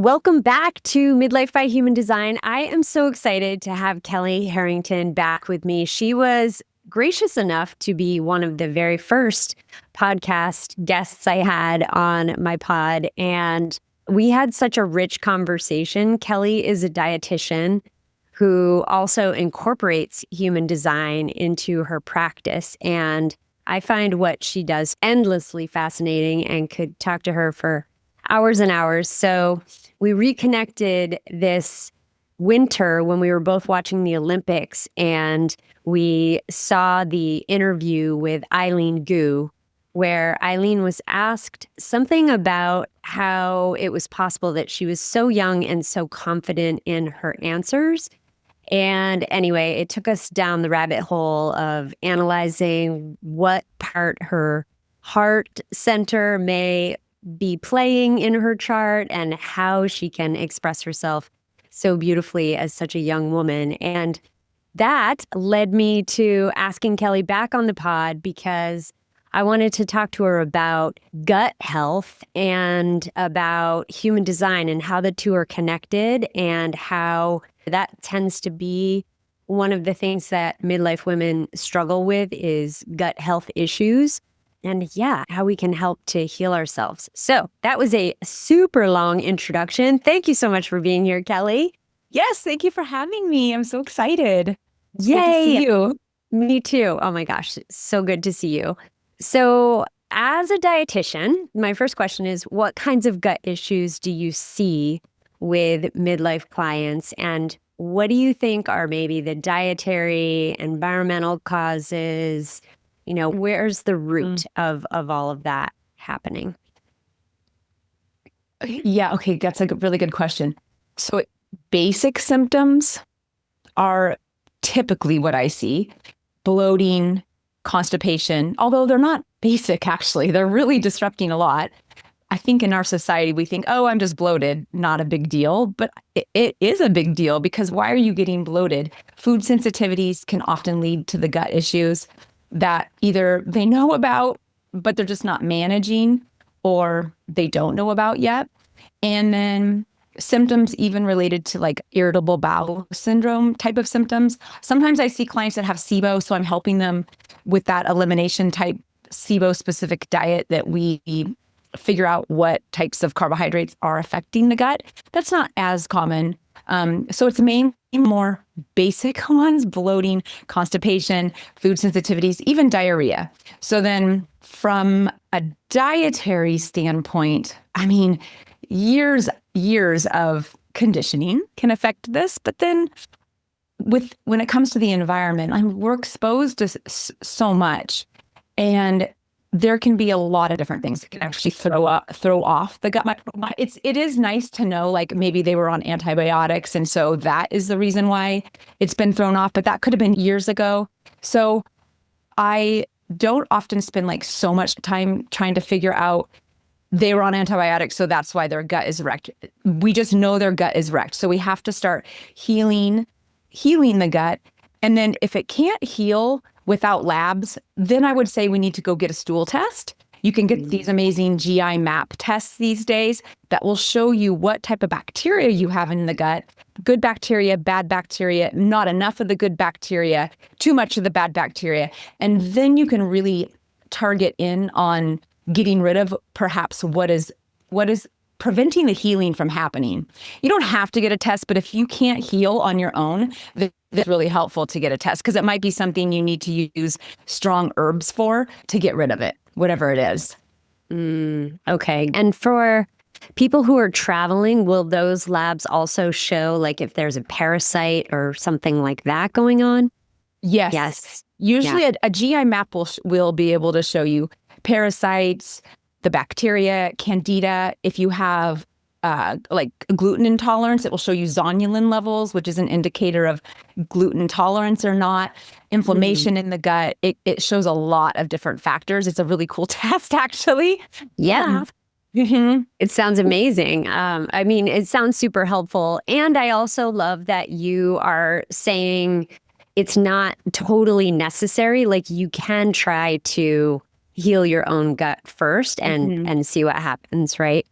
Welcome back to Midlife by Human Design. I am so excited to have Kelly Harrington back with me. She was gracious enough to be one of the very first podcast guests I had on my pod, and we had such a rich conversation. Kelly is a dietitian who also incorporates human design into her practice, and I find what she does endlessly fascinating and could talk to her for hours and hours. So we reconnected this winter when we were both watching the Olympics, and we saw the interview with Eileen Gu, where Eileen was asked something about how it was possible that she was so young and so confident in her answers. And anyway, it took us down the rabbit hole of analyzing what part her heart center may be playing in her chart and how she can express herself so beautifully as such a young woman. And that led me to asking Kelly back on the pod because I wanted to talk to her about gut health and about human design and how the two are connected and how that tends to be one of the things that midlife women struggle with is gut health issues. And yeah, how we can help to heal ourselves. So that was a super long introduction. Thank you so much for being here, Kelly. Yes, thank you for having me. I'm so excited. It's Yay. good to see you. Me too. Oh my gosh, so good to see you. So as a dietitian, my first question is, what kinds of gut issues do you see with midlife clients? And what do you think are maybe the dietary, environmental causes? You know, where's the root of all of that happening? Yeah, okay, that's a really good question. So basic symptoms are typically what I see. Bloating, constipation, although they're not basic, actually. They're really disrupting a lot. I think in our society, we think, oh, I'm just bloated, not a big deal. But it is a big deal because why are you getting bloated? Food sensitivities can often lead to the gut issues that either they know about, but they're just not managing, or they don't know about yet. And then symptoms even related to like irritable bowel syndrome type of symptoms. Sometimes I see clients that have SIBO, so I'm helping them with that elimination type SIBO specific diet that we figure out what types of carbohydrates are affecting the gut. That's not as common. So it's mainly more basic ones: bloating, constipation, food sensitivities, even diarrhea. So then from a dietary standpoint, I mean, years of conditioning can affect this. But then when it comes to the environment, we're exposed to so much. And there can be a lot of different things that can actually throw off the gut microbiome. It is nice to know, like maybe they were on antibiotics, and so that is the reason why it's been thrown off. But that could have been years ago. So I don't often spend like so much time trying to figure out they were on antibiotics, so that's why their gut is wrecked. We just know their gut is wrecked. So we have to start healing the gut. And then if it can't heal without labs, then I would say we need to go get a stool test. You can get these amazing GI map tests these days that will show you what type of bacteria you have in the gut. Good bacteria, bad bacteria, not enough of the good bacteria, too much of the bad bacteria. And then you can really target in on getting rid of perhaps what is preventing the healing from happening. You don't have to get a test, but if you can't heal on your own, that's really helpful to get a test because it might be something you need to use strong herbs for to get rid of it, whatever it is. Okay. And for people who are traveling, will those labs also show like if there's a parasite or something like that going on? Yes. Usually a GI map will be able to show you parasites, the bacteria, candida. If you have like gluten intolerance, it will show you zonulin levels, which is an indicator of gluten intolerance or not. Inflammation in the gut. It shows a lot of different factors. It's a really cool test, actually. Yeah. Mm-hmm. It sounds amazing. I mean, it sounds super helpful. And I also love that you are saying it's not totally necessary. Like you can try to heal your own gut first and see what happens, right?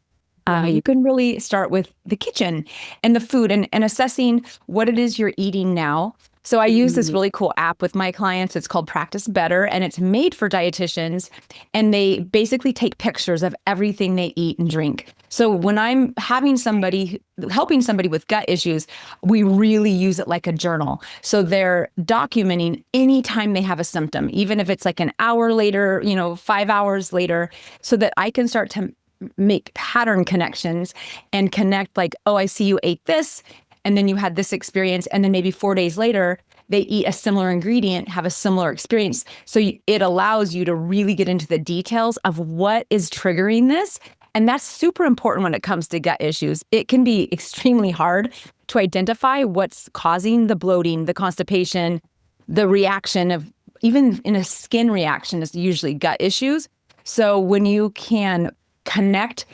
You can really start with the kitchen and the food and assessing what it is you're eating now. So I use this really cool app with my clients. It's called Practice Better, and it's made for dietitians. And they basically take pictures of everything they eat and drink. So when I'm helping somebody with gut issues, we really use it like a journal. So they're documenting anytime they have a symptom, even if it's like an hour later, 5 hours later, so that I can start to make pattern connections and connect like, oh, I see you ate this, and then you had this experience, and then maybe 4 days later, they eat a similar ingredient, have a similar experience. So it allows you to really get into the details of what is triggering this. And that's super important when it comes to gut issues. It can be extremely hard to identify what's causing the bloating, the constipation, the reaction of, even in a skin reaction is usually gut issues. So when you can connect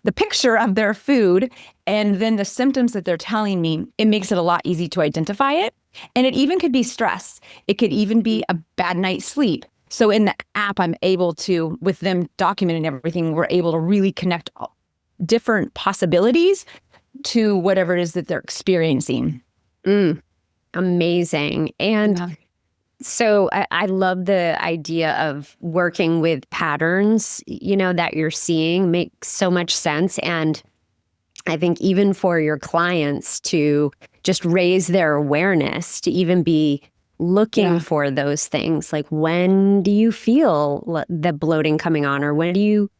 the picture of their food and then the symptoms that they're telling me, it makes it a lot easier to identify it. And it even could be stress. It could even be a bad night's sleep. So in the app, I'm able to, with them documenting everything, we're able to really connect different possibilities to whatever it is that they're experiencing. Amazing. And so I love the idea of working with patterns, that you're seeing makes so much sense. And I think even for your clients to just raise their awareness, to even be looking for those things, like when do you feel the bloating coming on, or when do you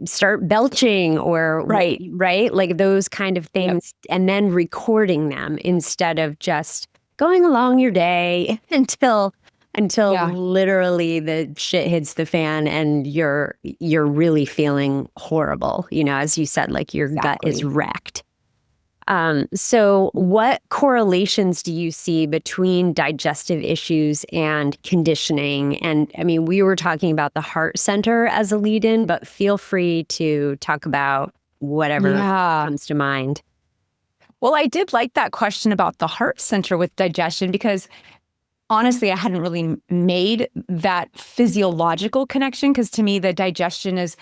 start belching, or right, like those kind of things, and then recording them instead of just going along your day until literally the shit hits the fan and you're really feeling horrible, as you said, like your gut is wrecked. So what correlations do you see between digestive issues and conditioning? And I mean, we were talking about the heart center as a lead-in, but feel free to talk about whatever comes to mind. Well, I did like that question about the heart center with digestion, because honestly, I hadn't really made that physiological connection, because to me, the digestion is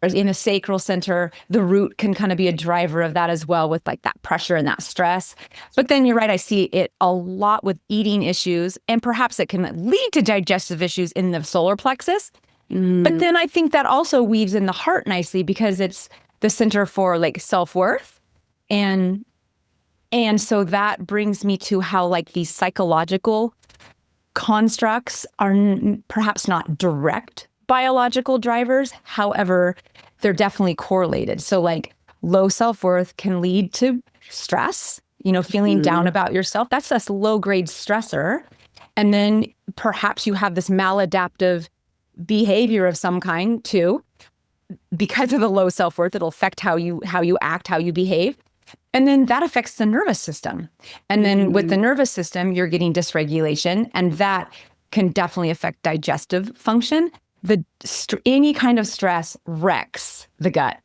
in the sacral center. The root can kind of be a driver of that as well, with like that pressure and that stress. But then you're right, I see it a lot with eating issues, and perhaps it can lead to digestive issues in the solar plexus. But then I think that also weaves in the heart nicely, because it's the center for like self-worth. And so that brings me to how like these psychological constructs are perhaps not direct biological drivers. However, they're definitely correlated. So like low self-worth can lead to stress, feeling down about yourself. That's a low-grade stressor. And then perhaps you have this maladaptive behavior of some kind too. Because of the low self-worth, it'll affect how you act, how you behave. And then that affects the nervous system. And then with the nervous system, you're getting dysregulation, and that can definitely affect digestive function. Any kind of stress wrecks the gut.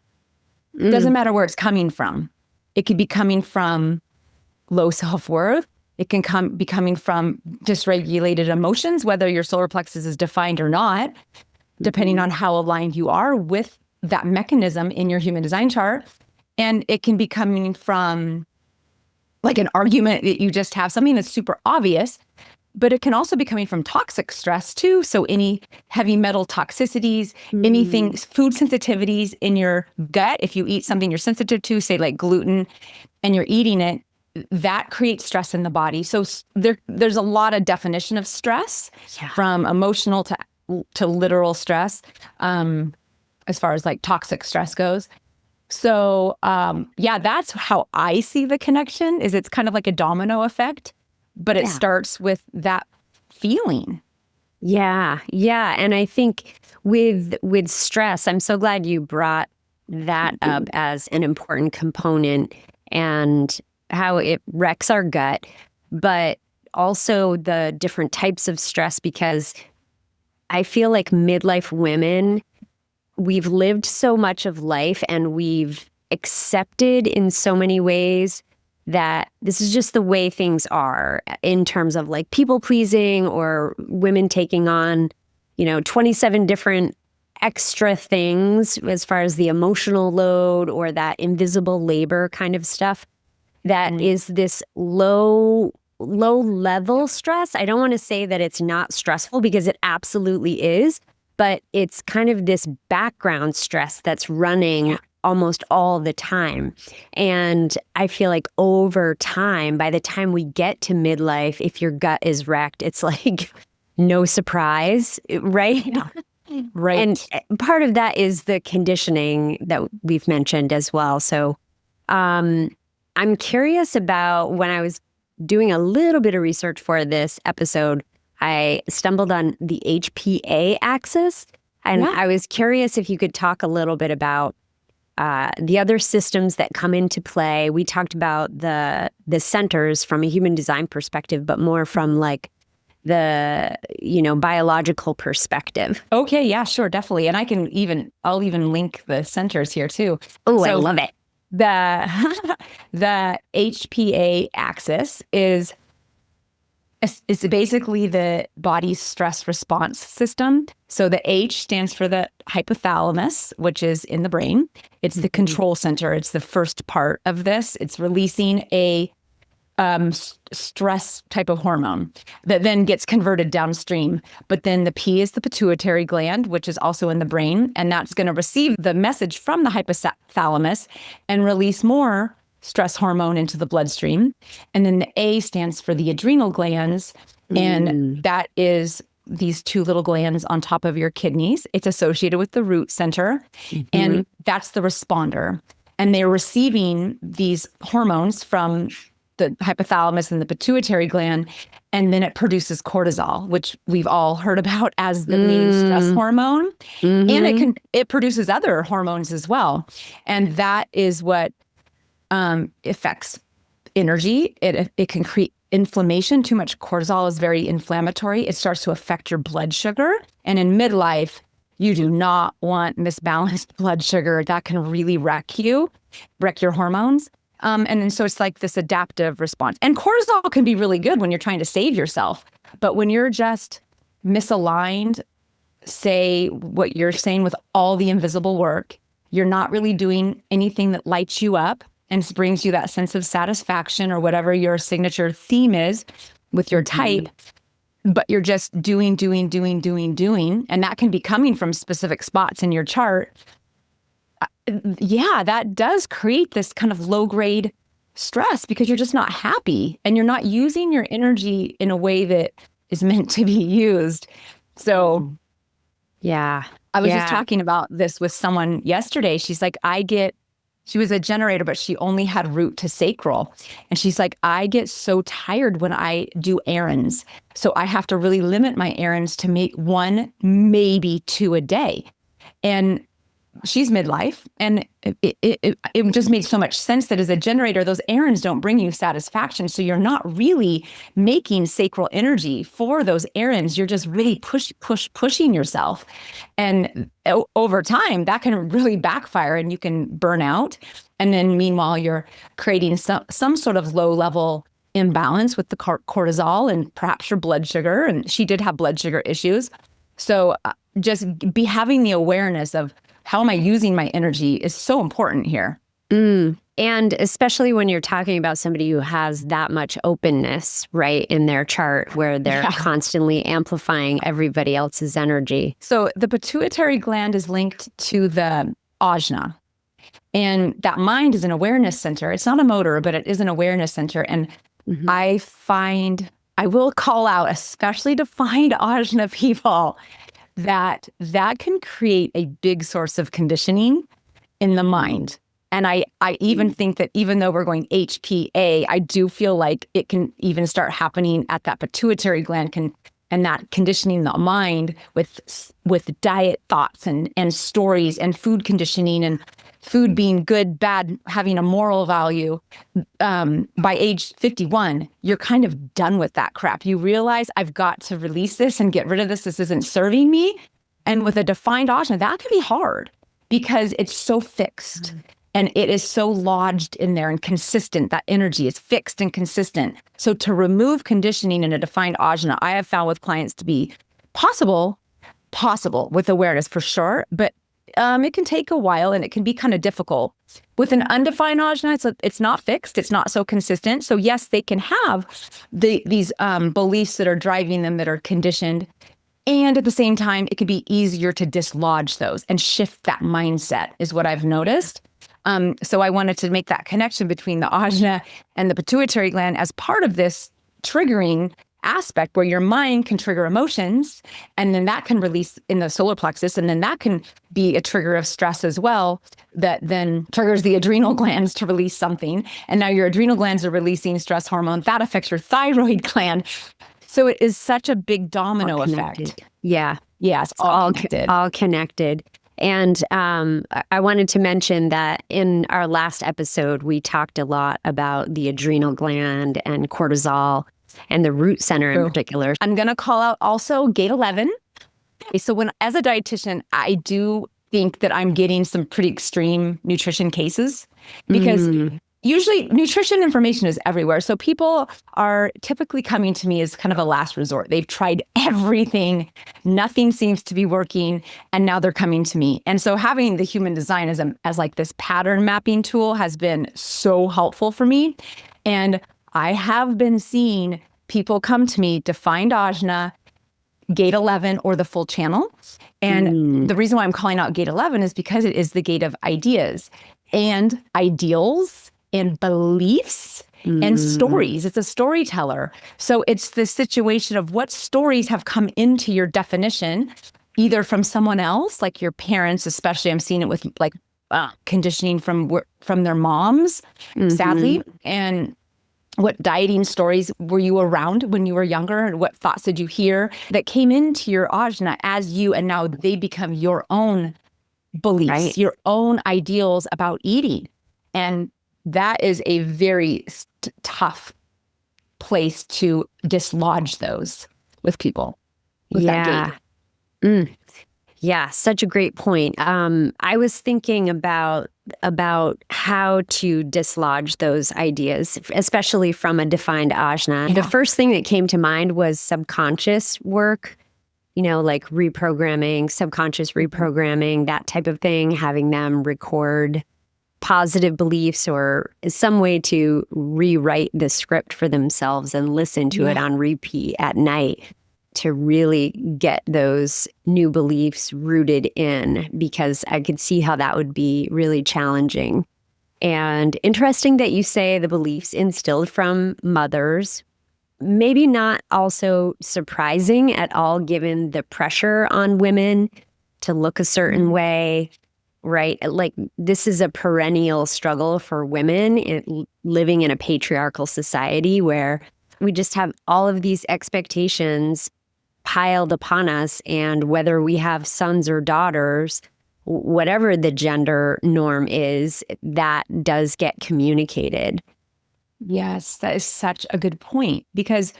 Doesn't matter where it's coming from. It could be coming from low self-worth. It can be coming from dysregulated emotions, whether your solar plexus is defined or not, depending on how aligned you are with that mechanism in your human design chart. And it can be coming from like an argument that you just have, something that's super obvious, but it can also be coming from toxic stress too. So any heavy metal toxicities, anything, food sensitivities in your gut, if you eat something you're sensitive to, say like gluten, and you're eating it, that creates stress in the body. So there's a lot of definition of stress, from emotional to literal stress, as far as like toxic stress goes. So that's how I see the connection, is it's kind of like a domino effect, but it starts with that feeling. Yeah. And I think with stress, I'm so glad you brought that up as an important component, and how it wrecks our gut, but also the different types of stress, because I feel like midlife women, we've lived so much of life and we've accepted in so many ways that this is just the way things are, in terms of like people pleasing, or women taking on, 27 different extra things as far as the emotional load or that invisible labor kind of stuff that is this low level stress. I don't want to say that it's not stressful because it absolutely is, but it's kind of this background stress that's running almost all the time. And I feel like over time, by the time we get to midlife, if your gut is wrecked, it's like no surprise, right? Yeah. Right. And part of that is the conditioning that we've mentioned as well. So I'm curious about, when I was doing a little bit of research for this episode, I stumbled on the HPA axis. And I was curious if you could talk a little bit about the other systems that come into play. We talked about the centers from a human design perspective, but more from like the, biological perspective. Okay, yeah, sure, definitely. And I'll even link the centers here too. Oh, I love it. The HPA axis is basically the body's stress response system. So the H stands for the hypothalamus, which is in the brain. It's the control center. It's the first part of this. It's releasing a stress type of hormone that then gets converted downstream. But then the P is the pituitary gland, which is also in the brain, and that's going to receive the message from the hypothalamus and release more stress hormone into the bloodstream. And then the A stands for the adrenal glands, and that is these two little glands on top of your kidneys. It's associated with the root center, and that's the responder. And they're receiving these hormones from the hypothalamus and the pituitary gland, and then it produces cortisol, which we've all heard about as the main stress hormone. And it produces other hormones as well. And that is what affects energy. It can create inflammation. Too much cortisol is very inflammatory. It starts to affect your blood sugar. And in midlife, you do not want misbalanced blood sugar. That can really wreck your hormones. And then so it's like this adaptive response. And cortisol can be really good when you're trying to save yourself. But when you're just misaligned, say what you're saying with all the invisible work, you're not really doing anything that lights you up and brings you that sense of satisfaction or whatever your signature theme is with your type, but you're just doing. And that can be coming from specific spots in your chart. Yeah, that does create this kind of low-grade stress because you're just not happy and you're not using your energy in a way that is meant to be used. So, I was just talking about this with someone yesterday. She's like, she was a generator, but she only had root to sacral. And she's like, I get so tired when I do errands. So I have to really limit my errands to make 1, maybe 2 a day. And she's midlife, and it just makes so much sense that as a generator, those errands don't bring you satisfaction. So you're not really making sacral energy for those errands. You're just really pushing yourself. And over time, that can really backfire and you can burn out. And then meanwhile, you're creating some sort of low level imbalance with the cortisol and perhaps your blood sugar. And she did have blood sugar issues. So just having the awareness of how am I using my energy is so important here. And especially when you're talking about somebody who has that much openness, right, in their chart where they're constantly amplifying everybody else's energy. So the pituitary gland is linked to the Ajna. And that mind is an awareness center. It's not a motor, but it is an awareness center. And I will call out, especially defined Ajna people, that can create a big source of conditioning in the mind. And I even think that even though we're going HPA, I do feel like it can even start happening at that pituitary gland and that conditioning the mind with diet thoughts and stories and food conditioning and food being good, bad, having a moral value. By age 51, you're kind of done with that crap. You realize I've got to release this and get rid of this. This isn't serving me. And with a defined Ajna, that can be hard because it's so fixed and it is so lodged in there and consistent. That energy is fixed and consistent. So to remove conditioning in a defined Ajna, I have found with clients to be possible, possible with awareness for sure, but it can take a while and it can be kind of difficult. With an undefined ajna, it's not fixed. It's not so consistent. So yes, they can have these beliefs that are driving them, that are conditioned. And at the same time, it can be easier to dislodge those and shift that mindset is what I've noticed. So I wanted to make that connection between the ajna and the pituitary gland as part of this triggering aspect where your mind can trigger emotions, and then that can release in the solar plexus, and then that can be a trigger of stress as well, that then triggers the adrenal glands to release something. And now your adrenal glands are releasing stress hormone. That affects your thyroid gland. So it is such a big domino effect. Yeah. Yeah, it's all connected. All connected. And I wanted to mention that in our last episode, we talked a lot about the adrenal gland and cortisol and the root center in particular. I'm going to call out also gate 11. So as a dietitian, I do think that I'm getting some pretty extreme nutrition cases because usually nutrition information is everywhere. So people are typically coming to me as kind of a last resort. They've tried everything. Nothing seems to be working. And now they're coming to me. And so having the human design as like this pattern mapping tool has been so helpful for me. And I have been seeing people come to me, defined ajna, gate 11, or the full channel. And the reason why I'm calling out gate 11 is because it is the gate of ideas and ideals and beliefs and stories. It's a storyteller. So it's the situation of what stories have come into your definition, either from someone else, like your parents, especially. I'm seeing it with like conditioning from their moms, sadly. And what dieting stories were you around when you were younger? And what thoughts did you hear that came into your ajna as you, and now they become your own beliefs, your own ideals about eating. And that is a very tough place to dislodge those with people. With that gate. Yeah, such a great point. I was thinking about how to dislodge those ideas, especially from a defined ajna. The first thing that came to mind was subconscious work, like reprogramming, subconscious reprogramming, that type of thing, having them record positive beliefs or some way to rewrite the script for themselves and listen to it on repeat at night to really get those new beliefs rooted in, because I could see how that would be really challenging. And interesting that you say the beliefs instilled from mothers, maybe not also surprising at all, given the pressure on women to look a certain way, right? Like this is a perennial struggle for women living in a patriarchal society where we just have all of these expectations piled upon us, and whether we have sons or daughters, whatever the gender norm is, that does get communicated. Yes, that is such a good point, because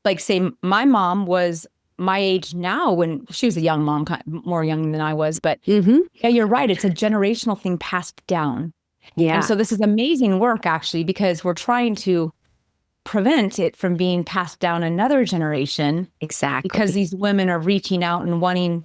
like say my mom was my age now when she was a young mom, more young than I was, but yeah, you're right. It's a generational thing passed down. Yeah. And so this is amazing work actually, because we're trying to prevent it from being passed down another generation. Exactly. Because these women are reaching out and wanting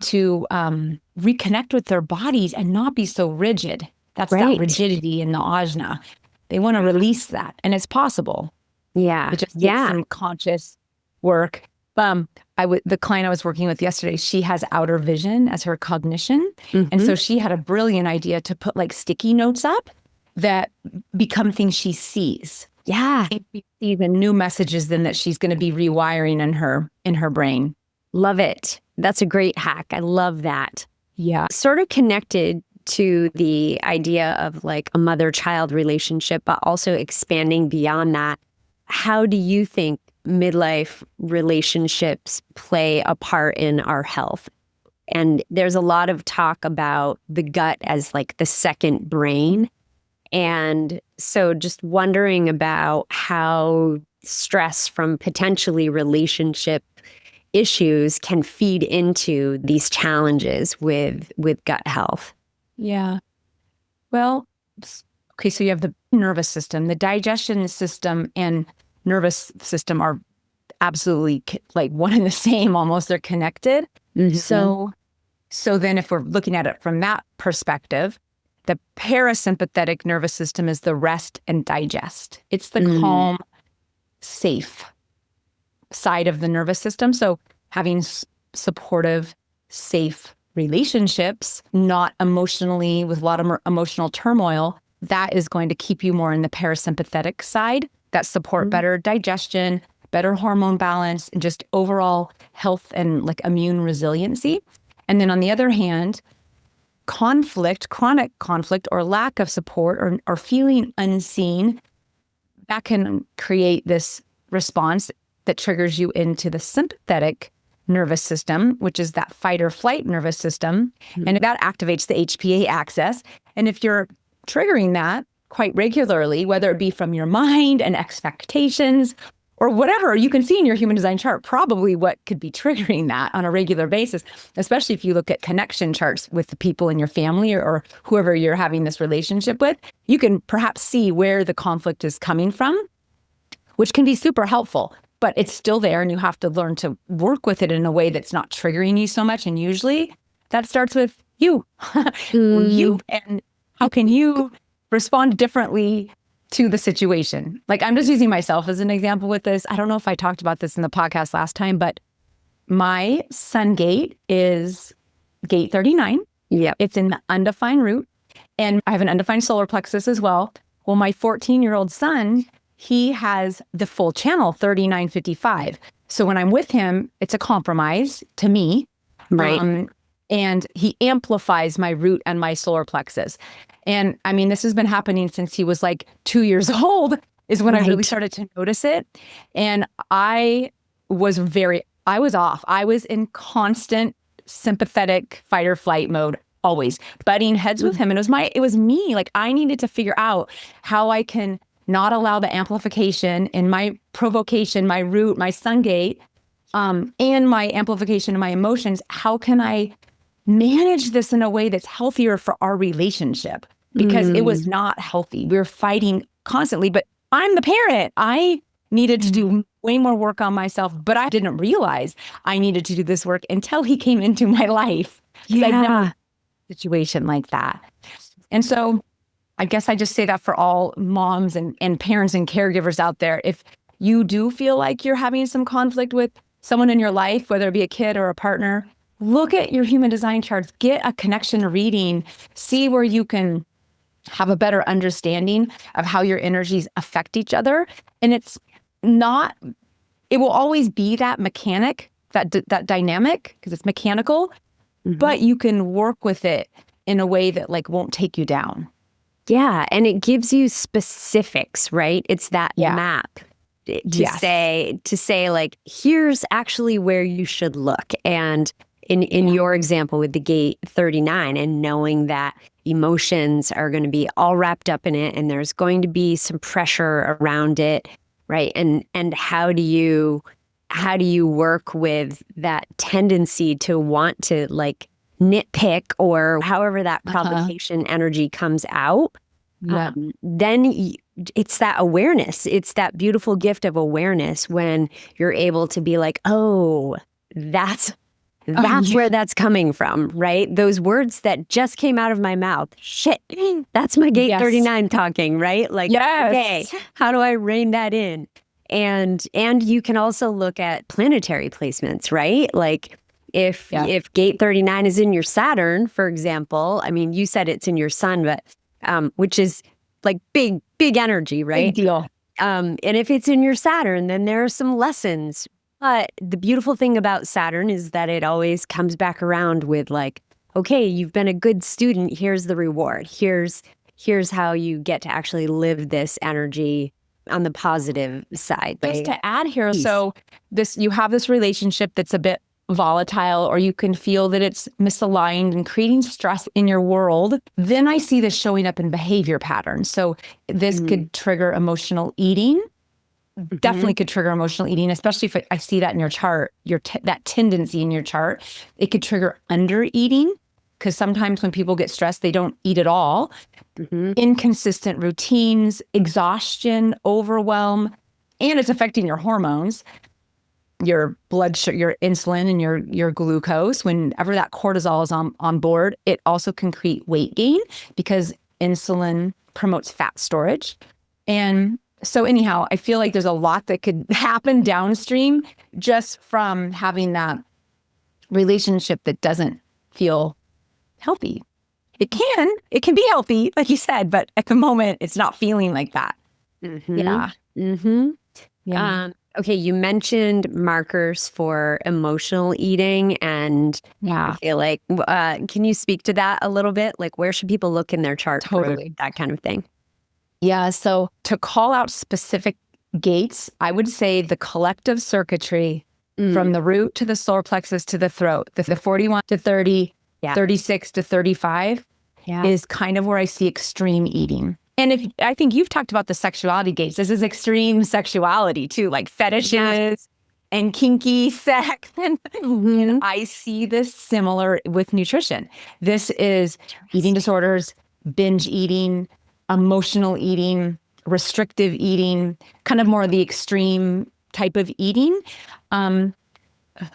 to reconnect with their bodies and not be so rigid. That's that rigidity in the ajna. They want to release that, and it's possible. Yeah. It just takes some conscious work. The client I was working with yesterday, she has outer vision as her cognition. And so she had a brilliant idea to put like sticky notes up that become things she sees. Yeah. Even new messages then that she's going to be rewiring in her brain. Love it. That's a great hack. I love that. Yeah. Sort of connected to the idea of like a mother-child relationship, but also expanding beyond that. How do you think midlife relationships play a part in our health? And there's a lot of talk about the gut as like the second brain. And so just wondering about how stress from potentially relationship issues can feed into these challenges with gut health. Yeah. Well, okay, so you have the nervous system, the digestion system and nervous system are absolutely like one and the same, almost. They're connected. Mhm. So then if we're looking at it from that perspective, the parasympathetic nervous system is the rest and digest. It's the calm, safe side of the nervous system. So having supportive, safe relationships, not emotionally with a lot of emotional turmoil, that is going to keep you more in the parasympathetic side that support better digestion, better hormone balance, and just overall health and like immune resiliency. And then on the other hand, conflict, chronic conflict or lack of support or feeling unseen, that can create this response that triggers you into the sympathetic nervous system, which is that fight or flight nervous system. And that activates the HPA axis. And if you're triggering that quite regularly, whether it be from your mind and expectations or whatever, you can see in your human design chart probably what could be triggering that on a regular basis, especially if you look at connection charts with the people in your family or whoever you're having this relationship with. You can perhaps see where the conflict is coming from, which can be super helpful, but it's still there and you have to learn to work with it in a way that's not triggering you so much. And usually that starts with you, you, and how can you respond differently to the situation? Like, I'm just using myself as an example with this. I don't know if I talked about this in the podcast last time, but my sun gate is gate 39. Yep. It's in the undefined root. And I have an undefined solar plexus as well. Well, my 14-year-old son, he has the full channel, 3955. So when I'm with him, it's a compromise to me. Right. And he amplifies my root and my solar plexus. And I mean, this has been happening since he was like 2 years old is when I really started to notice it. And I was off. I was in constant sympathetic fight or flight mode, always butting heads with him. And it was me. Like, I needed to figure out how I can not allow the amplification in my provocation, my root, my sun gate, and my amplification of my emotions. How can I manage this in a way that's healthier for our relationship? Because it was not healthy. We were fighting constantly, but I'm the parent. I needed to do way more work on myself, but I didn't realize I needed to do this work until he came into my life. Yeah. I'd never had a situation like that. And so I guess I just say that for all moms and parents and caregivers out there. If you do feel like you're having some conflict with someone in your life, whether it be a kid or a partner, look at your human design charts, get a connection reading, see where you can have a better understanding of how your energies affect each other. And it will always be that mechanic, that dynamic, because it's mechanical, but you can work with it in a way that like won't take you down. Yeah. And it gives you specifics, right? It's that map to say like, here's actually where you should look. And in your example with the gate 39 and knowing that emotions are going to be all wrapped up in it and there's going to be some pressure around it, right? And how do you work with that tendency to want to like nitpick or however that provocation energy comes out? Then it's that awareness. It's that beautiful gift of awareness when you're able to be like, oh, that's where that's coming from, right? Those words that just came out of my mouth. Shit, that's my gate 39 talking, right? Like, okay, how do I rein that in? And you can also look at planetary placements, right? Like if gate 39 is in your Saturn, for example, I mean, you said it's in your sun, but which is like big energy, right? Big deal. And if it's in your Saturn, then there are some lessons. But the beautiful thing about Saturn is that it always comes back around with like, okay, you've been a good student. Here's the reward. Here's how you get to actually live this energy on the positive side. Just to add here, so you have this relationship that's a bit volatile, or you can feel that it's misaligned and creating stress in your world. Then I see this showing up in behavior patterns. So this could trigger emotional eating. Definitely could trigger emotional eating, especially if I see that in your chart, that tendency in your chart. It could trigger under eating, because sometimes when people get stressed, they don't eat at all. Inconsistent routines, exhaustion, overwhelm, and it's affecting your hormones. your blood sugar, your insulin and your glucose. Whenever that cortisol is on board, it also can create weight gain because insulin promotes fat storage. And so anyhow, I feel like there's a lot that could happen downstream just from having that relationship that doesn't feel healthy. It can be healthy, like you said, but at the moment it's not feeling like that. Mm-hmm. Yeah. Mm-hmm. Yeah. Okay, you mentioned markers for emotional eating, and I feel like, can you speak to that a little bit? Like, where should people look in their chart for that kind of thing? Yeah, so to call out specific gates, I would say the collective circuitry from the root to the solar plexus to the throat, the 41 to 30, 36 to 35 is kind of where I see extreme eating. And I think you've talked about the sexuality gates. This is extreme sexuality too, like fetishes and kinky sex. And I see this similar with nutrition. This is eating disorders, binge eating, emotional eating, restrictive eating, kind of more the extreme type of eating,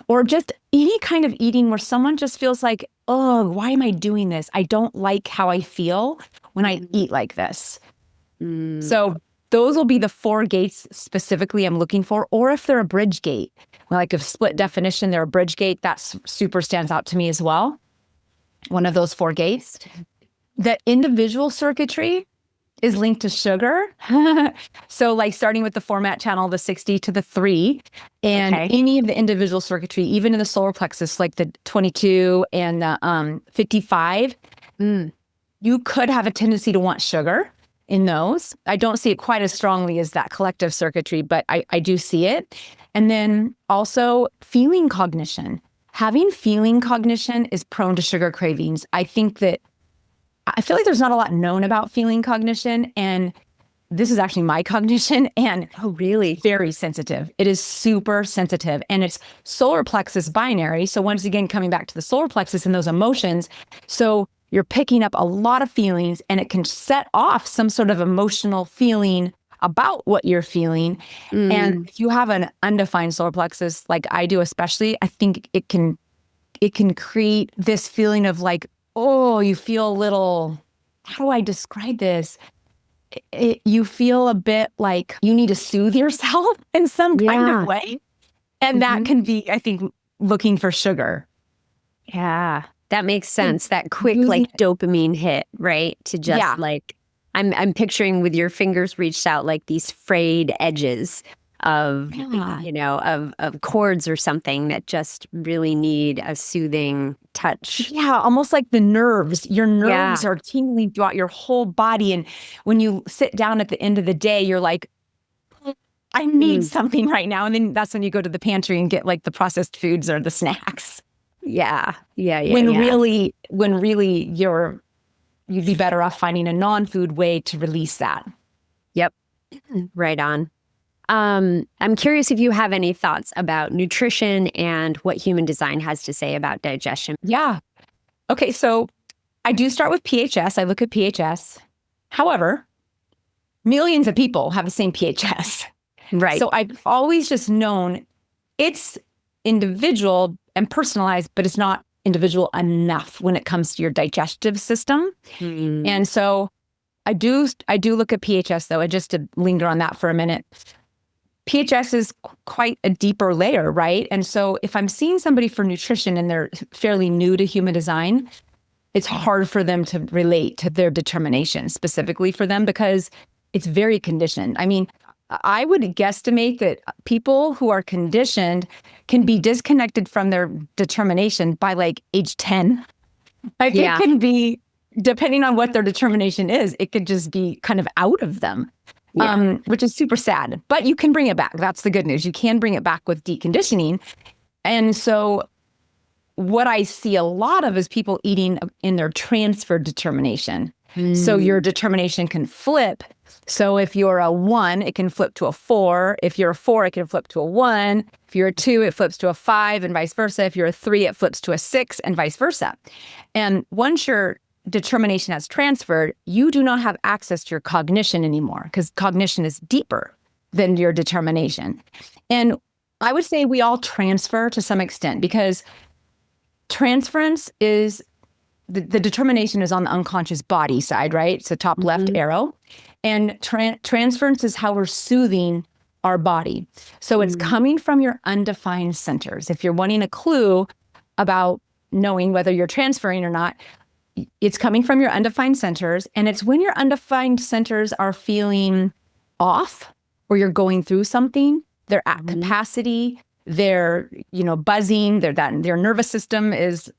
or just any kind of eating where someone just feels like, oh, why am I doing this? I don't like how I feel when I eat like this. So those will be the 4 gates specifically I'm looking for, or if they're a bridge gate, like a split definition, they're a bridge gate, that super stands out to me as well. One of those 4 gates. The individual circuitry is linked to sugar. So like starting with the format channel, the 60 to the 3, and any of the individual circuitry, even in the solar plexus, like the 22 and the 55, you could have a tendency to want sugar in those. I don't see it quite as strongly as that collective circuitry, but I do see it. And then also feeling cognition. Having feeling cognition is prone to sugar cravings. I feel like there's not a lot known about feeling cognition, and this is actually my cognition, and very sensitive. It is super sensitive, and it's solar plexus binary. So once again, coming back to the solar plexus and those emotions. So you're picking up a lot of feelings, and it can set off some sort of emotional feeling about what you're feeling. And if you have an undefined solar plexus, like I do especially, I think it can create this feeling of like, oh, you feel a little, how do I describe this? You feel a bit like you need to soothe yourself in some kind of way. And that can be, I think, looking for sugar. Yeah, that makes sense. That quick, like dopamine hit, right? To just like, I'm picturing with your fingers reached out, like these frayed edges of, of cords or something that just really need a soothing touch. Yeah, almost like the nerves. Your nerves are tingling throughout your whole body. And when you sit down at the end of the day, you're like, I need something right now. And then that's when you go to the pantry and get like the processed foods or the snacks. When really you'd be better off finding a non-food way to release that. Yep. Right on. I'm curious if you have any thoughts about nutrition and what human design has to say about digestion. Yeah. Okay, so I do start with PHS. I look at PHS. However, millions of people have the same PHS. Right. So I've always just known it's individual and personalized, but it's not individual enough when it comes to your digestive system. And so I do look at PHS though, and just to linger on that for a minute. PHS is quite a deeper layer, right? And so if I'm seeing somebody for nutrition and they're fairly new to human design, it's hard for them to relate to their determination specifically for them because it's very conditioned. I mean, I would guesstimate that people who are conditioned can be disconnected from their determination by like age 10. Like it can be, depending on what their determination is, it could just be kind of out of them. Which is super sad, but you can bring it back. That's the good news. You can bring it back with deconditioning. And so what I see a lot of is people eating in their transfer determination. So your determination can flip. So if you're a 1, it can flip to a 4. If you're a 4, it can flip to a 1. If you're a 2, it flips to a 5 and vice versa. If you're a 3, it flips to a 6 and vice versa. And once your determination has transferred, you do not have access to your cognition anymore because cognition is deeper than your determination. And I would say we all transfer to some extent, because transference is the determination is on the unconscious body side, right? It's the top left arrow. And transference is how we're soothing our body. So it's coming from your undefined centers. If you're wanting a clue about knowing whether you're transferring or not, it's coming from your undefined centers. And it's when your undefined centers are feeling off, or you're going through something, they're at capacity, they're, buzzing, their nervous system is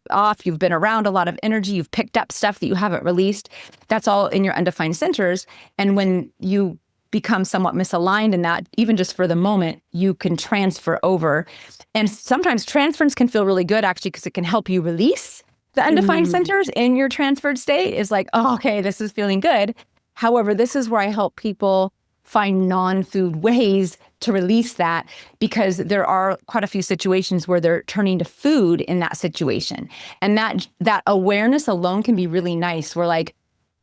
off, you've been around a lot of energy, you've picked up stuff that you haven't released. That's all in your undefined centers. And when you become somewhat misaligned in that, even just for the moment, you can transfer over. And sometimes transference can feel really good, actually, because it can help you release the undefined centers in your transferred state. Is like, oh, okay, this is feeling good. However, this is where I help people find non-food ways to release that, because there are quite a few situations where they're turning to food in that situation. And that awareness alone can be really nice. We're like,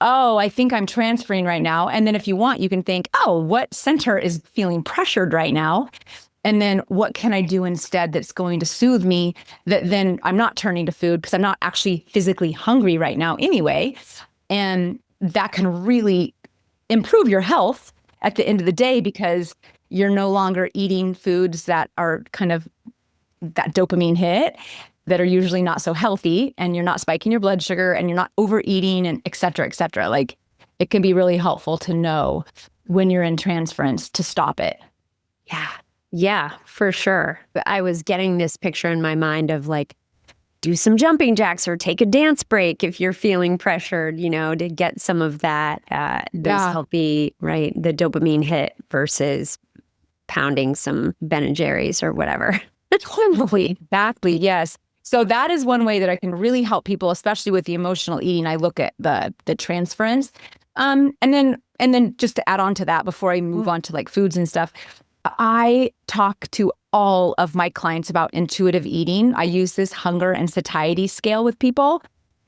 oh, I think I'm transferring right now. And then if you want, you can think, oh, what center is feeling pressured right now? And then what can I do instead that's going to soothe me, that then I'm not turning to food, because I'm not actually physically hungry right now anyway. And that can really improve your health at the end of the day, because you're no longer eating foods that are kind of that dopamine hit, that are usually not so healthy, and you're not spiking your blood sugar, and you're not overeating, and et cetera, et cetera. Like, it can be really helpful to know when you're in transference to stop it. Yeah, for sure. I was getting this picture in my mind of like, do some jumping jacks or take a dance break if you're feeling pressured, to get some of that, those healthy, right, the dopamine hit versus pounding some Ben and Jerry's or whatever. Exactly, yes. So that is one way that I can really help people, especially with the emotional eating. I look at the transference. And then just to add on to that, before I move on to like foods and stuff, I talk to all of my clients about intuitive eating. I use this hunger and satiety scale with people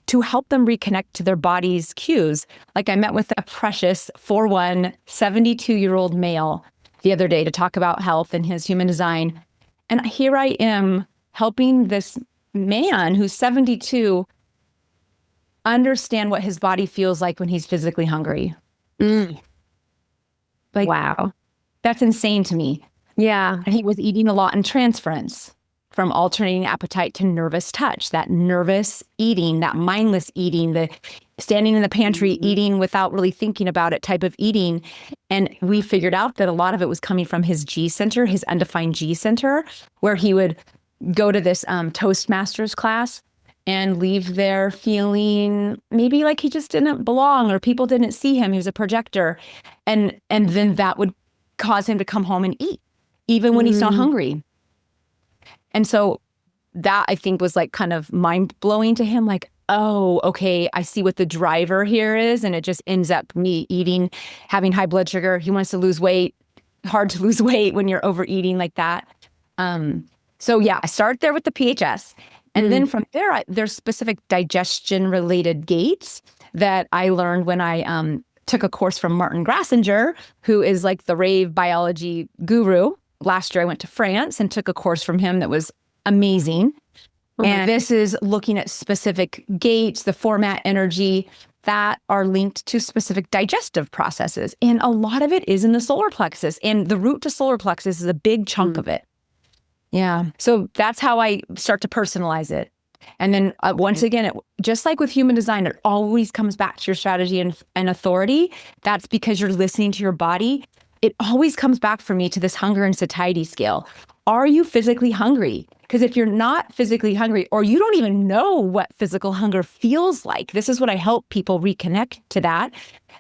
to help them reconnect to their body's cues. Like, I met with a precious 4'1", 72-year-old male the other day to talk about health and his human design. And here I am helping this man who's 72 understand what his body feels like when he's physically hungry. Like, wow. That's insane to me. Yeah. And he was eating a lot in transference, from alternating appetite to nervous touch, that nervous eating, that mindless eating, the standing in the pantry eating without really thinking about it type of eating. And we figured out that a lot of it was coming from his G center, his undefined G center, where he would go to this Toastmasters class and leave there feeling maybe like he just didn't belong, or people didn't see him. He was a projector. And then that would cause him to come home and eat, even when he's not hungry. And so that, I think, was like kind of mind-blowing to him. Like, oh, okay, I see what the driver here is. And it just ends up me eating, having high blood sugar. He wants to lose weight. Hard to lose weight when you're overeating like that. So yeah, I start there with the PHS. And then from there, there's specific digestion-related gates that I learned when I took a course from Martin Grassinger, who is like the rave biology guru. Last year, I went to France and took a course from him that was amazing. And this is looking at specific gates, the format energy that are linked to specific digestive processes. And a lot of it is in the solar plexus. And the root to solar plexus is a big chunk of it. Yeah. So that's how I start to personalize it. And then once again, just like with human design, it always comes back to your strategy and authority. That's because you're listening to your body. It always comes back for me to this hunger and satiety scale. Are you physically hungry? Because if you're not physically hungry, or you don't even know what physical hunger feels like, this is what I help people reconnect to that,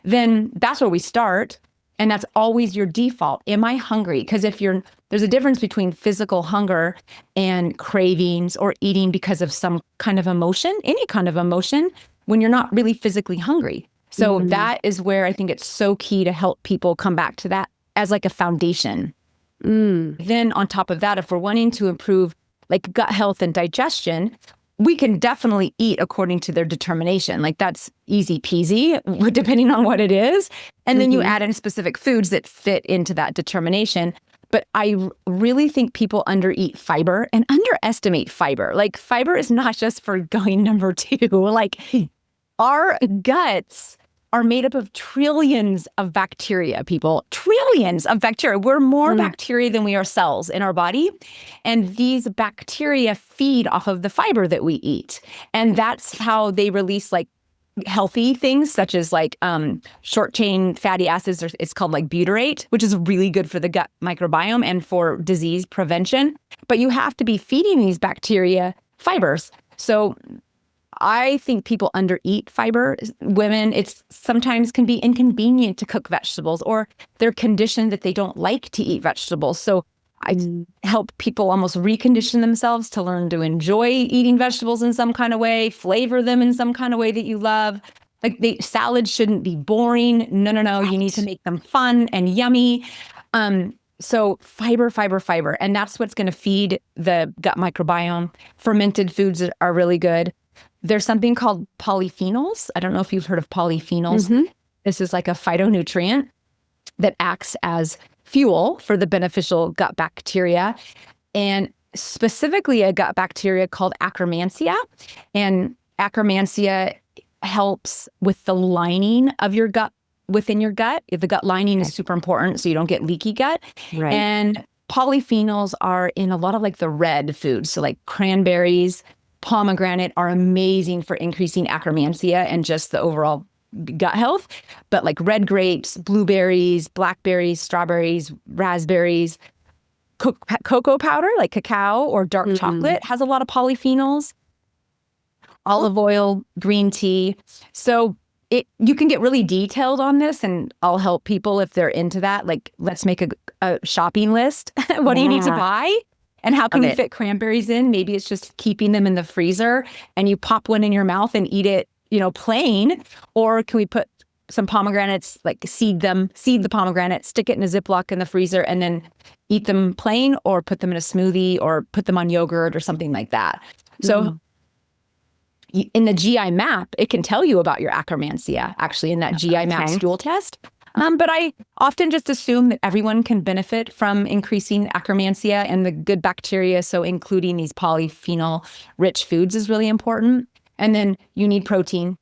then that's where we start. And that's always your default. Am I hungry? Because there's a difference between physical hunger and cravings, or eating because of some kind of emotion, any kind of emotion, when you're not really physically hungry. So that is where I think it's so key to help people come back to that as like a foundation. Then on top of that, if we're wanting to improve like gut health and digestion, we can definitely eat according to their determination. Like, that's easy peasy, depending on what it is. And then you add in specific foods that fit into that determination. But I really think people undereat fiber and underestimate fiber. Like fiber is not just for going number 2. Like our guts are made up of trillions of bacteria, people. Trillions of bacteria. We're more bacteria than we are cells in our body. And these bacteria feed off of the fiber that we eat. And that's how they release like healthy things such as like short chain fatty acids. It's called like butyrate, which is really good for the gut microbiome and for disease prevention. But you have to be feeding these bacteria fibers. So I think people undereat fiber. Women, it's sometimes can be inconvenient to cook vegetables, or they're conditioned that they don't like to eat vegetables. So I help people almost recondition themselves to learn to enjoy eating vegetables in some kind of way, flavor them in some kind of way that you love. Like salads shouldn't be boring. No. You need to make them fun and yummy. So fiber. And that's what's going to feed the gut microbiome. Fermented foods are really good. There's something called polyphenols. I don't know if you've heard of polyphenols. This is like a phytonutrient that acts as fuel for the beneficial gut bacteria, and specifically a gut bacteria called Akkermansia. And Akkermansia helps with the lining of your gut, within your gut. The gut lining is super important so you don't get leaky gut. Right. And polyphenols are in a lot of like the red foods. So like cranberries, pomegranate are amazing for increasing Akkermansia and just the overall gut health. But like red grapes, blueberries, blackberries, strawberries, raspberries, cocoa powder, like cacao or dark chocolate has a lot of polyphenols, olive oil, green tea. So you can get really detailed on this, and I'll help people if they're into that. Like, let's make a shopping list. What do you need to buy? And how can we fit cranberries in? Maybe it's just keeping them in the freezer and you pop one in your mouth and eat it, plain. Or can we put some pomegranates, like seed the pomegranate, stick it in a Ziploc in the freezer, and then eat them plain, or put them in a smoothie, or put them on yogurt or something like that. So in the GI map, it can tell you about your Akkermansia, actually, in that GI map stool test. But I often just assume that everyone can benefit from increasing Akkermansia and the good bacteria. So including these polyphenol-rich foods is really important. And then you need protein.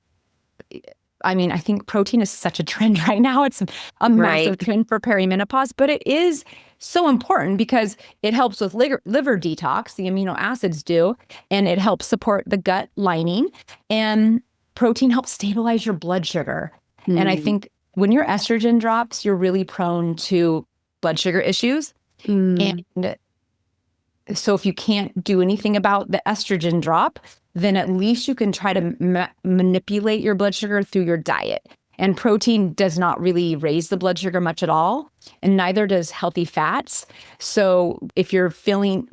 I mean, I think protein is such a trend right now. It's a massive trend for perimenopause, but it is so important because it helps with liver detox, the amino acids do, and it helps support the gut lining. And protein helps stabilize your blood sugar. And I think when your estrogen drops, you're really prone to blood sugar issues. And so if you can't do anything about the estrogen drop, then at least you can try to manipulate your blood sugar through your diet. And protein does not really raise the blood sugar much at all, and neither does healthy fats. So if you're filling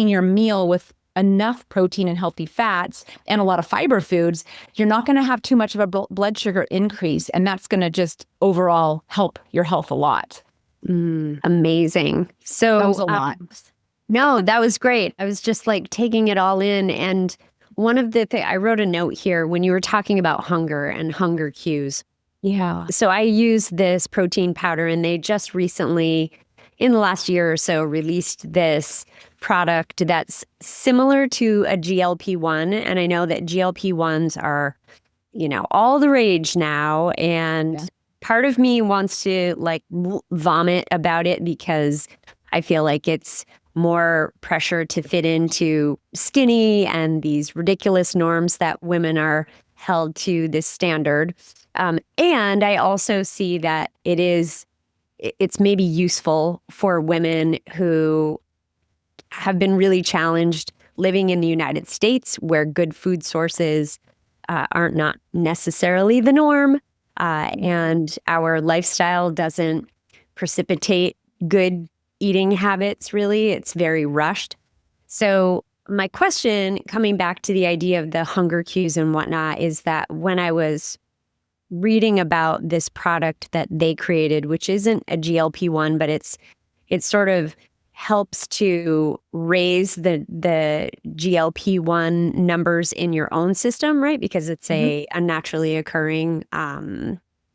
your meal with enough protein and healthy fats and a lot of fiber foods, you're not going to have too much of a blood sugar increase. And that's going to just overall help your health a lot. Amazing. So that was a lot. No, that was great. I was just like taking it all in. And one of the things, I wrote a note here when you were talking about hunger and hunger cues. Yeah. So I use this protein powder, and they just recently, in the last year or so, released this product that's similar to a GLP-1. And I know that GLP-1s are, all the rage now. And part of me wants to vomit about it because I feel like it's more pressure to fit into skinny and these ridiculous norms that women are held to this standard. And I also see that it's maybe useful for women who have been really challenged living in the United States, where good food sources aren't not necessarily the norm, and our lifestyle doesn't precipitate good eating habits, really. It's very rushed. So my question, coming back to the idea of the hunger cues and whatnot, is that when I was reading about this product that they created, which isn't a GLP-1, but it sort of helps to raise the GLP-1 numbers in your own system, right? Because it's a naturally occurring,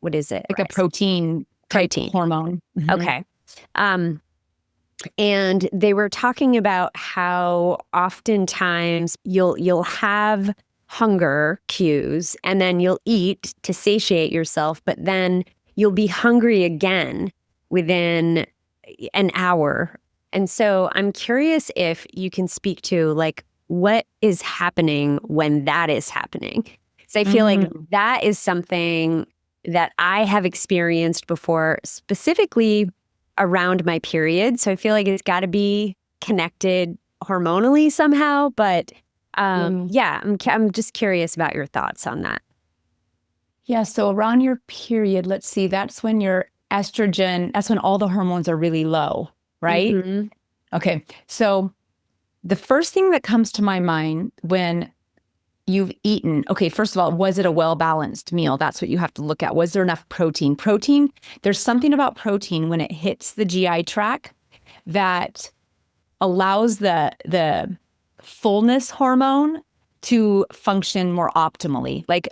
what is it? Like a protein hormone. Okay. And they were talking about how oftentimes you'll have hunger cues and then you'll eat to satiate yourself, but then you'll be hungry again within an hour. And so I'm curious if you can speak to like what is happening when that is happening. So I feel like that is something that I have experienced before, specifically around my period. So I feel like it's got to be connected hormonally somehow. But yeah, I'm just curious about your thoughts on that. Yeah. So around your period, let's see, that's when your estrogen, that's when all the hormones are really low, right? Mhm. Okay. So the first thing that comes to my mind when you've eaten, okay, first of all, was it a well-balanced meal? That's what you have to look at. Was there enough protein? Protein, there's something about protein when it hits the GI tract that allows the fullness hormone to function more optimally. Like,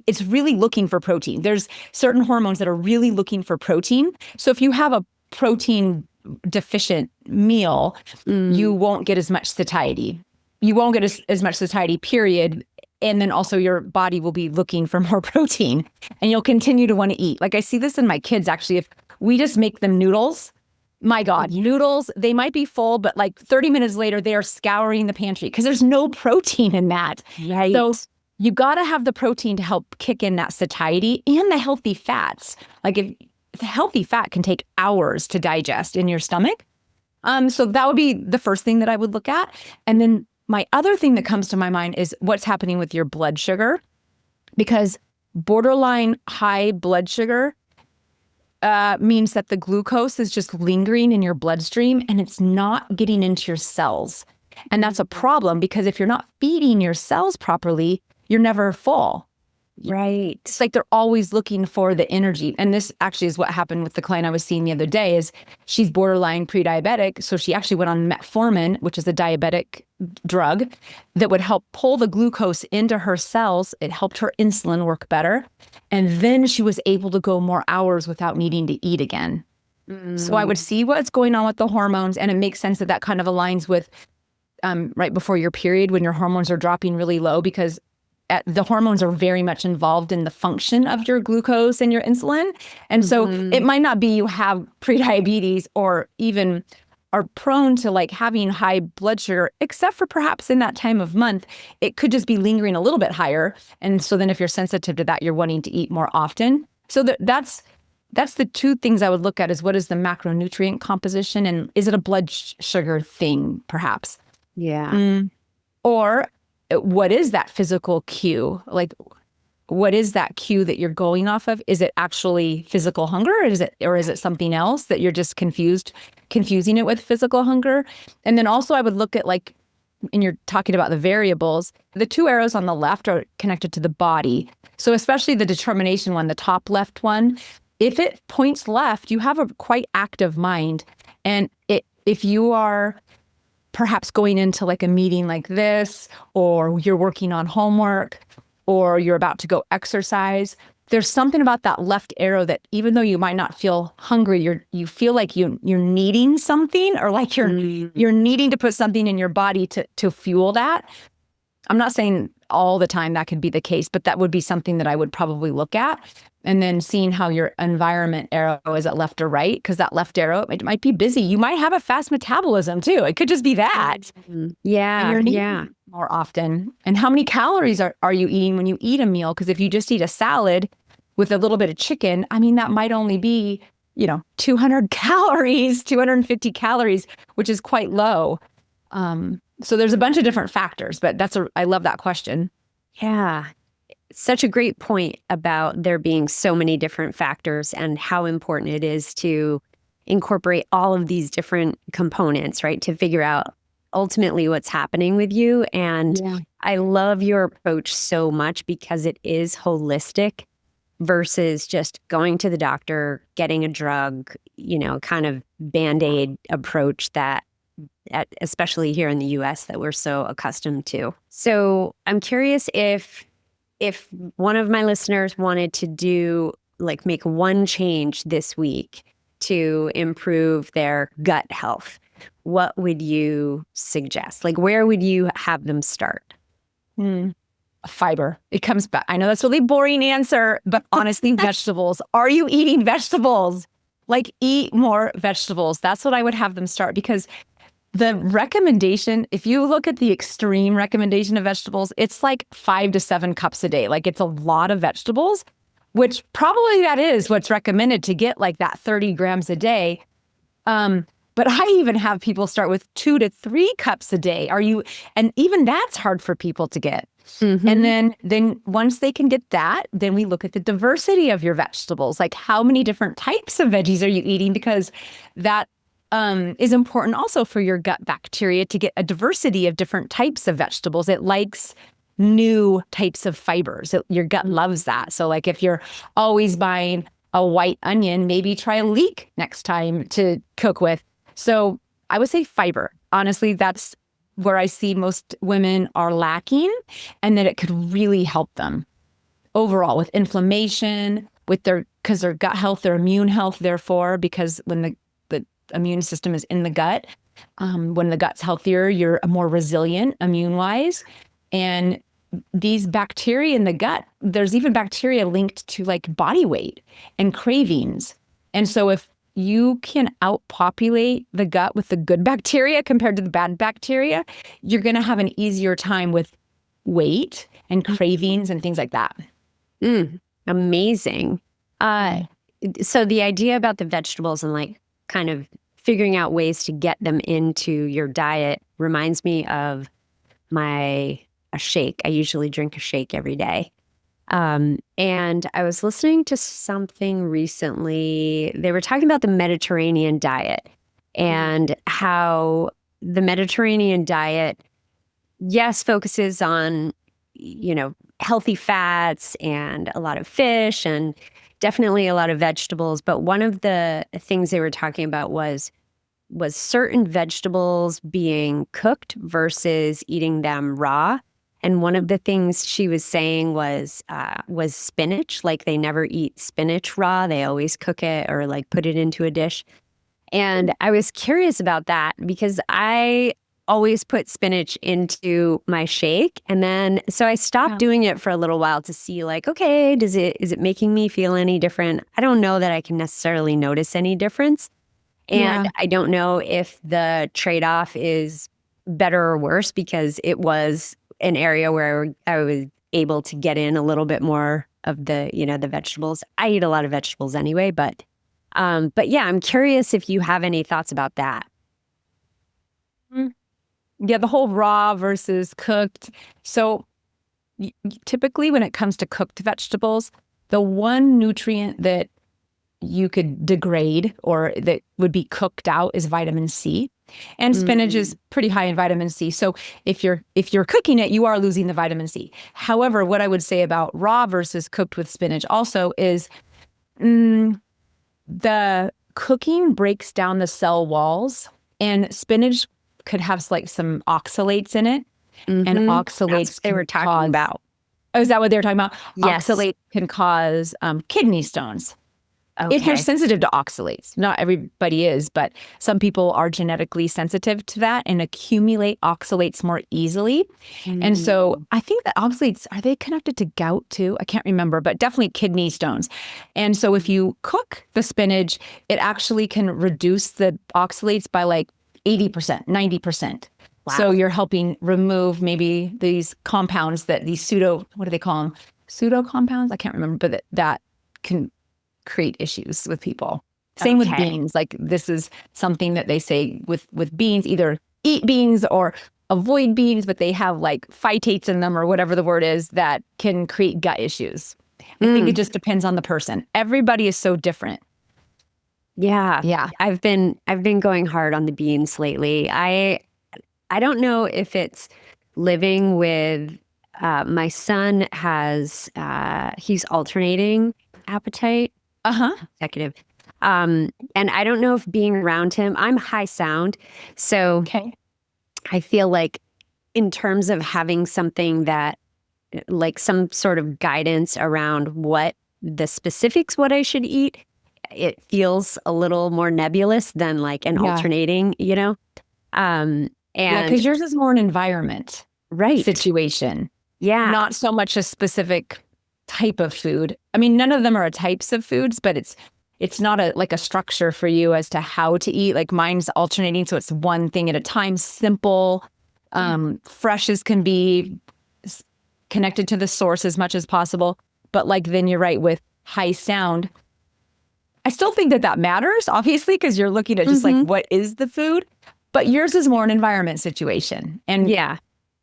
it's really looking for protein. There's certain hormones that are really looking for protein. So if you have a protein deficient meal, you won't get as much satiety. You won't get as much satiety, period. And then also your body will be looking for more protein and you'll continue to want to eat. Like I see this in my kids, actually. If we just make them noodles, my God, noodles, they might be full, but like 30 minutes later, they are scouring the pantry because there's no protein in that. Right. So you got to have the protein to help kick in that satiety and the healthy fats. Like if the healthy fat can take hours to digest in your stomach. So that would be the first thing that I would look at. And then my other thing that comes to my mind is what's happening with your blood sugar, because borderline high blood sugar means that the glucose is just lingering in your bloodstream and it's not getting into your cells. And that's a problem because if you're not feeding your cells properly, you're never full. Right. It's like they're always looking for the energy. And this actually is what happened with the client I was seeing the other day is she's borderline pre-diabetic. So she actually went on metformin, which is a diabetic drug that would help pull the glucose into her cells. It helped her insulin work better. And then she was able to go more hours without needing to eat again. So I would see what's going on with the hormones. And it makes sense that that kind of aligns with right before your period when your hormones are dropping really low, because the hormones are very much involved in the function of your glucose and your insulin. And so it might not be you have prediabetes or even are prone to like having high blood sugar, except for perhaps in that time of month, it could just be lingering a little bit higher. And so then if you're sensitive to that, you're wanting to eat more often. So that's the two things I would look at is what is the macronutrient composition and is it a blood sugar thing, perhaps? Yeah. Or what is that physical cue? Like, what is that cue that you're going off of? Is it actually physical hunger, or is it something else that you're just confusing it with physical hunger? And then also I would look at like, and you're talking about the variables, the two arrows on the left are connected to the body. So especially the determination one, the top left one, if it points left, you have a quite active mind. And if you are perhaps going into like a meeting like this, or you're working on homework, or you're about to go exercise, there's something about that left arrow that even though you might not feel hungry, you feel like you're needing something, or like you're needing to put something in your body to fuel that. I'm not saying all the time that could be the case, but that would be something that I would probably look at. And then seeing how your environment arrow is at left or right, because that left arrow, it might be busy. You might have a fast metabolism too. It could just be that. Yeah. And you're eating more often. And how many calories are you eating when you eat a meal? Because if you just eat a salad with a little bit of chicken, I mean, that might only be, 200 calories, 250 calories, which is quite low. So there's a bunch of different factors, but I love that question. Yeah. Such a great point about there being so many different factors and how important it is to incorporate all of these different components, right? To figure out ultimately what's happening with you. And I love your approach so much because it is holistic versus just going to the doctor, getting a drug, kind of Band-Aid approach that especially here in the US that we're so accustomed to. So I'm curious if one of my listeners wanted to make one change this week, to improve their gut health, what would you suggest? Like, where would you have them start? Fiber. It comes back. I know that's a really boring answer, but honestly, vegetables. Are you eating vegetables? Like, eat more vegetables. That's what I would have them start, because the recommendation, if you look at the extreme recommendation of vegetables, it's like 5 to 7 cups a day. Like, it's a lot of vegetables, which probably that is what's recommended to get like that 30 grams a day. But I even have people start with 2 to 3 cups a day. And even that's hard for people to get. Mm-hmm. And then once they can get that, then we look at the diversity of your vegetables. Like, how many different types of veggies are you eating? Because that is important also for your gut bacteria, to get a diversity of different types of vegetables. It likes new types of fibers. Your gut loves that. So like, if you're always buying a white onion, maybe try a leek next time to cook with. So I would say fiber. Honestly, that's where I see most women are lacking, and that it could really help them overall with inflammation, because their gut health, their immune health, therefore, because when the immune system is in the gut, when the gut's healthier, you're more resilient immune-wise. And these bacteria in the gut, there's even bacteria linked to like body weight and cravings. And so if you can outpopulate the gut with the good bacteria compared to the bad bacteria, you're going to have an easier time with weight and cravings and things like that. Amazing. So the idea about the vegetables and like kind of figuring out ways to get them into your diet reminds me of a shake. I usually drink a shake every day. And I was listening to something recently. They were talking about the Mediterranean diet and how the Mediterranean diet, yes, focuses on, healthy fats and a lot of fish and definitely a lot of vegetables. But one of the things they were talking about was certain vegetables being cooked versus eating them raw. And one of the things she was saying was spinach. Like, they never eat spinach raw. They always cook it or like put it into a dish. And I was curious about that because I always put spinach into my shake. And then, so I stopped doing it for a little while to see like, okay, is it making me feel any different? I don't know that I can necessarily notice any difference. And I don't know if the trade-off is better or worse, because it was an area where I was able to get in a little bit more of the, the vegetables. I eat a lot of vegetables anyway, but yeah, I'm curious if you have any thoughts about that. Yeah, the whole raw versus cooked. So typically when it comes to cooked vegetables, the one nutrient that you could degrade or that would be cooked out is vitamin C. And spinach is pretty high in vitamin C. So if you're cooking it, you are losing the vitamin C. However, what I would say about raw versus cooked with spinach also is the cooking breaks down the cell walls, and spinach could have like some oxalates in it. And oxalates That's what they were talking about. Oh, is that what they were talking about? Yes. Oxalate can cause kidney stones. Okay. If you're sensitive to oxalates, not everybody is, but some people are genetically sensitive to that and accumulate oxalates more easily. And so I think that oxalates, are they connected to gout too? I can't remember, but definitely kidney stones. And so if you cook the spinach, it actually can reduce the oxalates by like 80%, 90%. Wow. So you're helping remove maybe these compounds what do they call them? Pseudo compounds? I can't remember, but that can create issues with people. Same with beans. Like, this is something that they say with beans, either eat beans or avoid beans, but they have like phytates in them or whatever the word is that can create gut issues. I think it just depends on the person. Everybody is so different. Yeah. I've been going hard on the beans lately. I don't know if it's living with my son he's alternating appetite. Executive. And I don't know if being around him, I'm high sound. So I feel like in terms of having something that, like some sort of guidance around what the specifics, what I should eat, it feels a little more nebulous than like an alternating, and because yours is more an environment situation. Yeah. Not so much a specific type of food. I mean, none of them are types of foods, but it's not a structure for you as to how to eat. Like mine's alternating, so it's one thing at a time, simple, fresh as can be, connected to the source as much as possible. But like then you're right with high sound. I still think that matters, obviously, because you're looking at just like what is the food. But yours is more an environment situation and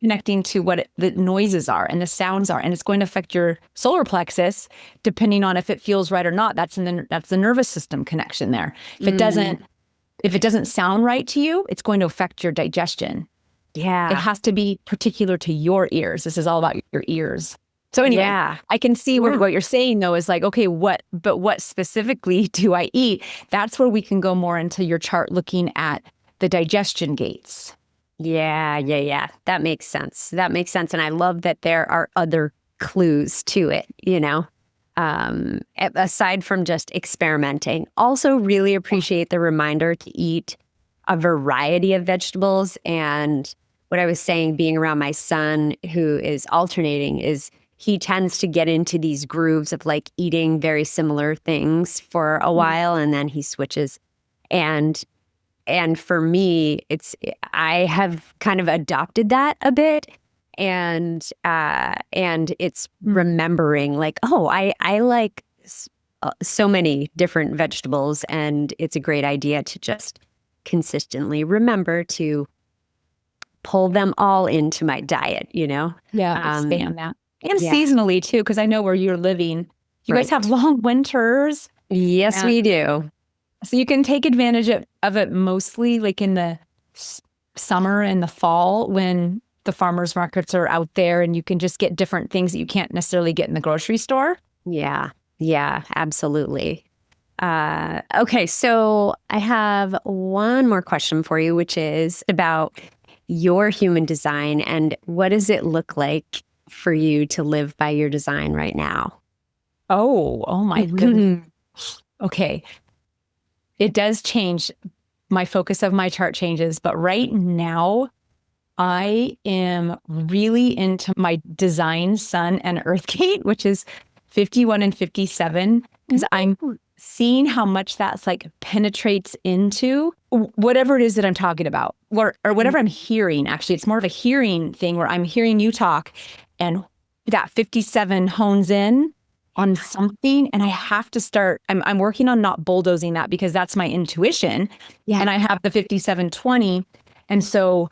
connecting to what the noises are and the sounds are, and it's going to affect your solar plexus depending on if it feels right or not. That's the nervous system connection there. If it doesn't sound right to you, it's going to affect your digestion. Yeah, it has to be particular to your ears. This is all about your ears. So anyway, I can see what you're saying though is like, okay, what specifically do I eat? That's where we can go more into your chart looking at the digestion gates. Yeah. That makes sense. And I love that there are other clues to it, aside from just experimenting. Also really appreciate the reminder to eat a variety of vegetables. And what I was saying, being around my son who is alternating, is he tends to get into these grooves of like eating very similar things for a while, and then he switches. And for me, I have kind of adopted that a bit, and it's remembering like, oh, I like so many different vegetables, and it's a great idea to just consistently remember to pull them all into my diet, Yeah, expand that. And seasonally too, because I know where you're living, you guys have long winters. Yes, we do. So you can take advantage of it mostly like in the summer and the fall when the farmers markets are out there and you can just get different things that you can't necessarily get in the grocery store. Yeah, absolutely. Okay, so I have one more question for you, which is about your human design and what does it look like for you to live by your design right now? Oh my goodness. Okay. It does change. My focus of my chart changes, but right now I am really into my design sun and earth gate, which is 51 and 57, because I'm seeing how much that's like penetrates into whatever it is that I'm talking about or whatever I'm hearing. Actually, it's more of a hearing thing where I'm hearing you talk and that 57 hones in on something and I have to start, I'm working on not bulldozing that because that's my intuition. Yeah. And I have the 5720. And so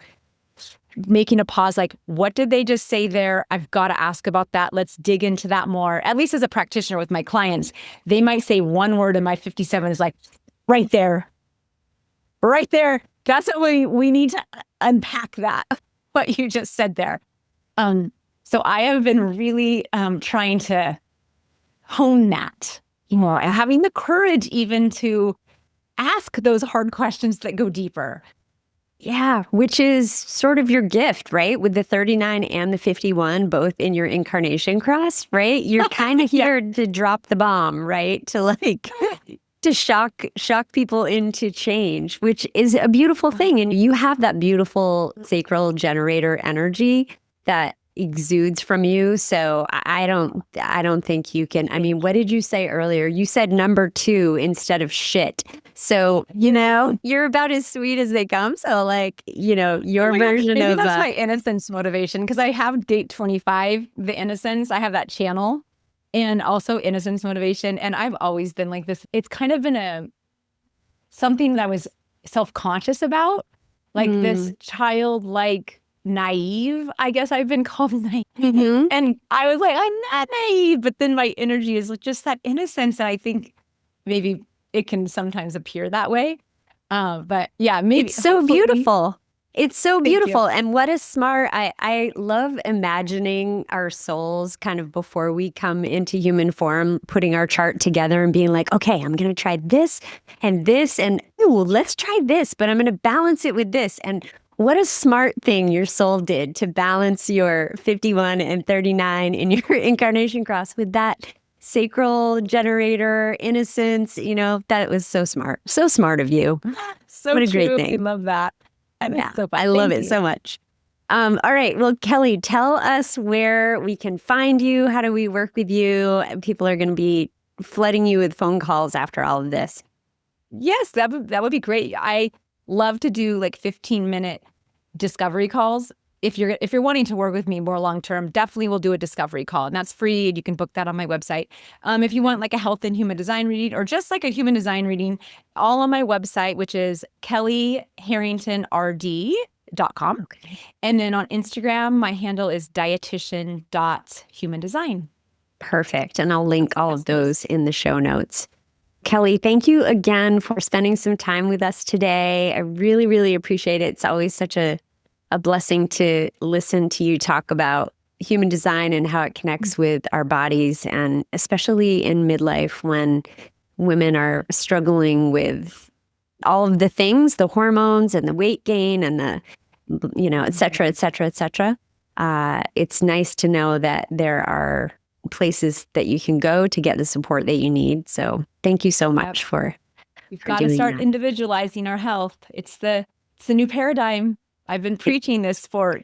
making a pause, like, what did they just say there? I've got to ask about that. Let's dig into that more. At least as a practitioner with my clients, they might say one word and my 57 is like, right there. Right there. That's what we need to unpack that, what you just said there. So I have been really trying to hone that, having the courage even to ask those hard questions that go deeper. Yeah, which is sort of your gift, right? With the 39 and the 51, both in your incarnation cross, right? You're kind of here to drop the bomb, right? To like, to shock people into change, which is a beautiful thing. And you have that beautiful sacral generator energy that exudes from you. So I don't think you can. I mean, what did you say earlier? You said number 2 instead of shit. So, you're about as sweet as they come. So like, your version maybe of that's my innocence motivation. Cause I have date 25, the innocence, I have that channel and also innocence motivation. And I've always been like this. It's kind of been something that I was self-conscious about, like this childlike naive, I guess I've been called naive. Mm-hmm. And I was like, I'm not naive, but then my energy is just that innocence. And I think maybe it can sometimes appear that way. But yeah, maybe. It's so beautiful. It's so beautiful. And what a smart, I love imagining our souls kind of before we come into human form, putting our chart together and being like, okay, I'm going to try this, and ooh, let's try this, but I'm going to balance it with this. And what a smart thing your soul did to balance your 51 and 39 in your incarnation cross with that sacral generator, innocence. That was so smart. So smart of you. So what a true. great thing. I love that. And Yeah, it's so fun. I love Thank it you. so much. All right. Well, Kelly, tell us where we can find you. How do we work with you? People are going to be flooding you with phone calls after all of this. Yes, that would be great. I love to do like 15-minute discovery calls. If you're wanting to work with me more long term, definitely we'll do a discovery call, and that's free. And you can book that on my website. If you want like a health and human design reading, or just like a human design reading, all on my website, which is kellyharringtonrd.com. Okay. And then on Instagram, my handle is dietitian.humandesign. Perfect. And I'll link all of those in the show notes. Kelly, thank you again for spending some time with us today. I really, really appreciate it. It's always such a blessing to listen to you talk about human design and how it connects with our bodies, and especially in midlife when women are struggling with all of the things, the hormones and the weight gain and the, et cetera, et cetera, et cetera. It's nice to know that there are places that you can go to get the support that you need. So thank you so much for We've got to doing start that. individualizing our health. It's the new paradigm. I've been preaching this for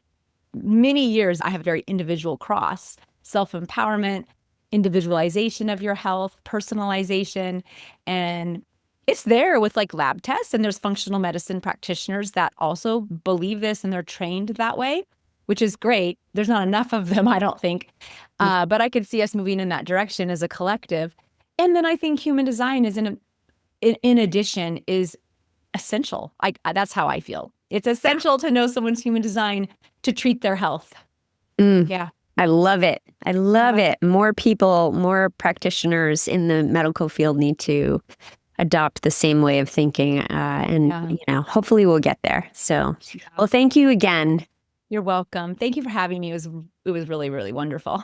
many years. I have a very individual cross, self-empowerment, individualization of your health, personalization, and it's there with like lab tests, and there's functional medicine practitioners that also believe this and they're trained that way, which is great. There's not enough of them, I don't think. But I could see us moving in that direction as a collective. And then I think human design is in addition is essential. That's how I feel. It's essential to know someone's human design to treat their health. Yeah. I love it. I love it. More people, more practitioners in the medical field need to adopt the same way of thinking. And hopefully we'll get there. So, well, thank you again. You're welcome. Thank you for having me. It was really, really wonderful.